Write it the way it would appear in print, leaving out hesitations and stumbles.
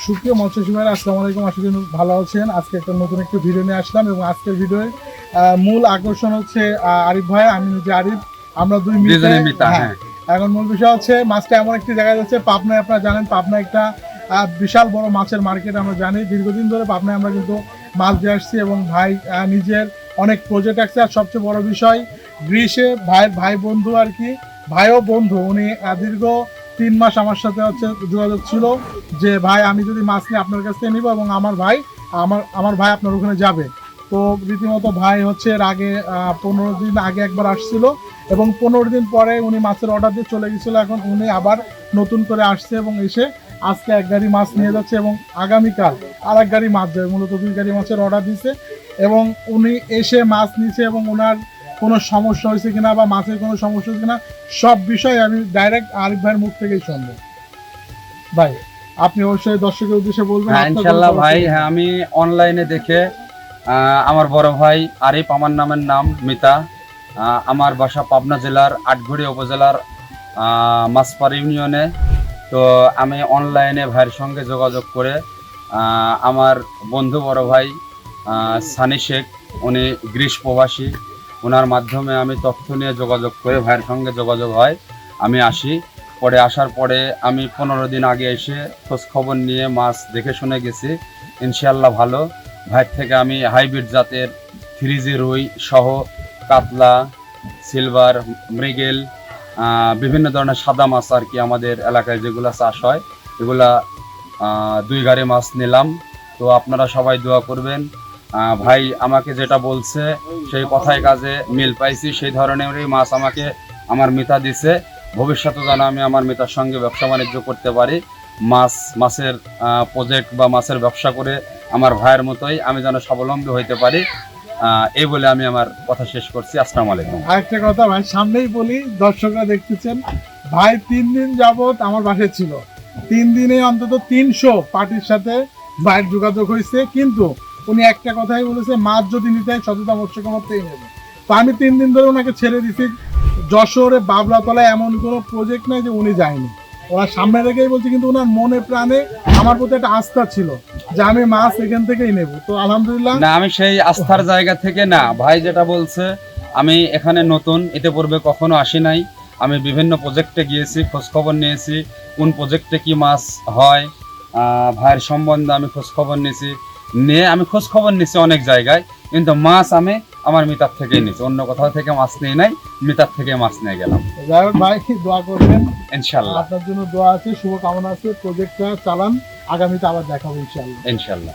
সুপ্রিয় মৎস্যজীবী ভাইরা, আসসালামু আলাইকুম। আশা করি ভালো আছেন। আজকে একটা নতুন একটি ভিডিও নিয়ে আসলাম এবং আজকের ভিডিওর মূল আকর্ষণ হচ্ছে আরিফ ভাই, আমি নিজে আরিফ, আমরা দুই মিলে। হ্যাঁ, এখন মূল বিষয় হচ্ছে মাছটা এমন একটি জায়গায় যাচ্ছে পাবনায়। আপনারা জানেন পাবনা একটা বিশাল বড় মাছের মার্কেট। আমরা জানি দীর্ঘদিন ধরে পাবনায় আমরা কিন্তু মাছ দিয়ে আসছি এবং ভাই নিজের অনেক প্রজেক্ট আছে। আর সবচেয়ে বড় বিষয় গ্রীষে ভাই বন্ধু আর কি, ভাইও বন্ধু। উনি দীর্ঘ 3 মাস আমার সাথে হচ্ছে যোগাযোগ ছিল যে ভাই আমি যদি মাছ নিয়ে আপনার কাছ থেকে নিব এবং আমার ভাই আপনার ওখানে যাবে। তো রীতিমতো ভাই হচ্ছে এর আগে 15 দিন আগে একবার আসছিল এবং 15 দিন পরে উনি মাছের অর্ডার দিয়ে চলে গেছিলো। এখন উনি আবার নতুন করে আসছে এবং এসে আজকে 1 গাড়ি মাছ নিয়ে যাচ্ছে এবং আগামীকাল আর 1 গাড়ি মাছ যাবে। মূলত 2 গাড়ি মাছের অর্ডার দিয়েছে এবং উনি এসে মাছ নিচ্ছে এবং ওনার কোনো সমস্যা হয়েছে কিনা বা মাছের কোনো সমস্যা হয়েছে কিনা সব বিষয় আমি ডাইরেক্ট আরিফ ভাইয়ের মুখ থেকেই শুনবো। ভাই আপনি অবশ্যই দর্শকের উদ্দেশ্যে বলবেন। ইনশাআল্লাহ ভাই, হ্যাঁ আমি অনলাইনে দেখে আমার বড় ভাই আরিফ, আমার নামের নাম মিতা, আমার বাসা পাবনা জেলার আটঘড়ি উপজেলার মাছপাড় ইউনিয়নে। তো আমি অনলাইনে ভাইয়ের সঙ্গে যোগাযোগ করে আমার বন্ধু বড় ভাই সানি শেখ, উনি গ্রিস প্রবাসী, ওনার মাধ্যমে আমি তথ্য নিয়ে যোগাযোগ করে ভাইয়ের সঙ্গে যোগাযোগ হয়। আমি আসি, পরে আসার পরে আমি 15 দিন আগে এসে খোঁজ খবর নিয়ে মাছ দেখে শুনে গেছি। ইনশাআল্লাহ ভালো। ভাইয়ের থেকে আমি হাইব্রিড জাতের 3G রুই সহ কাতলা, সিলভার, মৃগেল, বিভিন্ন ধরনের সাদা মাছ আর কি আমাদের এলাকায় যেগুলো চাষ হয় এগুলা 2 গাড়ি মাছ নিলাম। তো আপনারা সবাই দোয়া করবেন। ভাই আমাকে যেটা বলছে সেই কথায় কাজে মিল পাইছি, সেই ধরনেরই মাছ আমাকে আমার মিতা দিছে। ভবিষ্যতে যেন আমি আমার মিতার সঙ্গে ব্যবসা বাণিজ্য করতে পারি, মাছের প্রজেক্ট বা মাছের ব্যবসা করে আমার ভাইয়ের মতোই আমি যেন স্বাবলম্বী হইতে পারি। এই বলে আমি আমার কথা শেষ করছি। আসসালামু আলাইকুম। আরেকটা কথা ভাই সামনেই বলি, দর্শকরা দেখতেছেন, ভাই 3 দিন যাবত আমার বাসায় ছিল। 3 দিনে অন্তত 300 পার্টির সাথে ভাইয়ের যোগাযোগ হয়েছে, কিন্তু উনি একটা কথাই বলেছে, মাছ যদি নিতে হয় সততা মৎস্যকমাতেই নেবে। তো আমি 3 দিন ধরে ওনাকে ছেড়ে দিছি। যশোরে বাবলাতলায় এমন কোনো প্রজেক্ট নাই যে উনি যায়নি, ওনার সামনে রেখেই বলছে, কিন্তু ওনার মনে প্রাণে আমার প্রতি একটা আস্থা ছিল যে আমি মাছ এখান থেকেই নেব। তো আলহামদুলিল্লাহ। না, আমি সেই আস্থার জায়গা থেকে না, ভাই যেটা বলছে, আমি এখানে নতুন, এতে পূর্বে কখনো আসি নাই। আমি বিভিন্ন প্রজেক্টে গিয়েছি, খোঁজখবর নিয়েছি কোন প্রজেক্টে কি মাছ হয়, ভাইয়ের সম্বন্ধে আমি খোঁজখবর নিয়েছি, আমি খোঁজখবর নিয়েছি অনেক জায়গায়, কিন্তু মাছ আমি আমার মিতার থেকেই নিয়েছি, অন্য কোথাও থেকে মাছ নিয়ে নাই, মিতার থেকে মাছ নিয়ে গেলাম। যাই হোক ভাই, দোয়া করবেন ইনশাআল্লাহ। আপনার জন্য দোয়া আছে, শুভকামনা আছে। প্রজেক্টটা চালান, আগামীতে আবার দেখাবো ইনশাআল্লাহ। ইনশাআল্লাহ।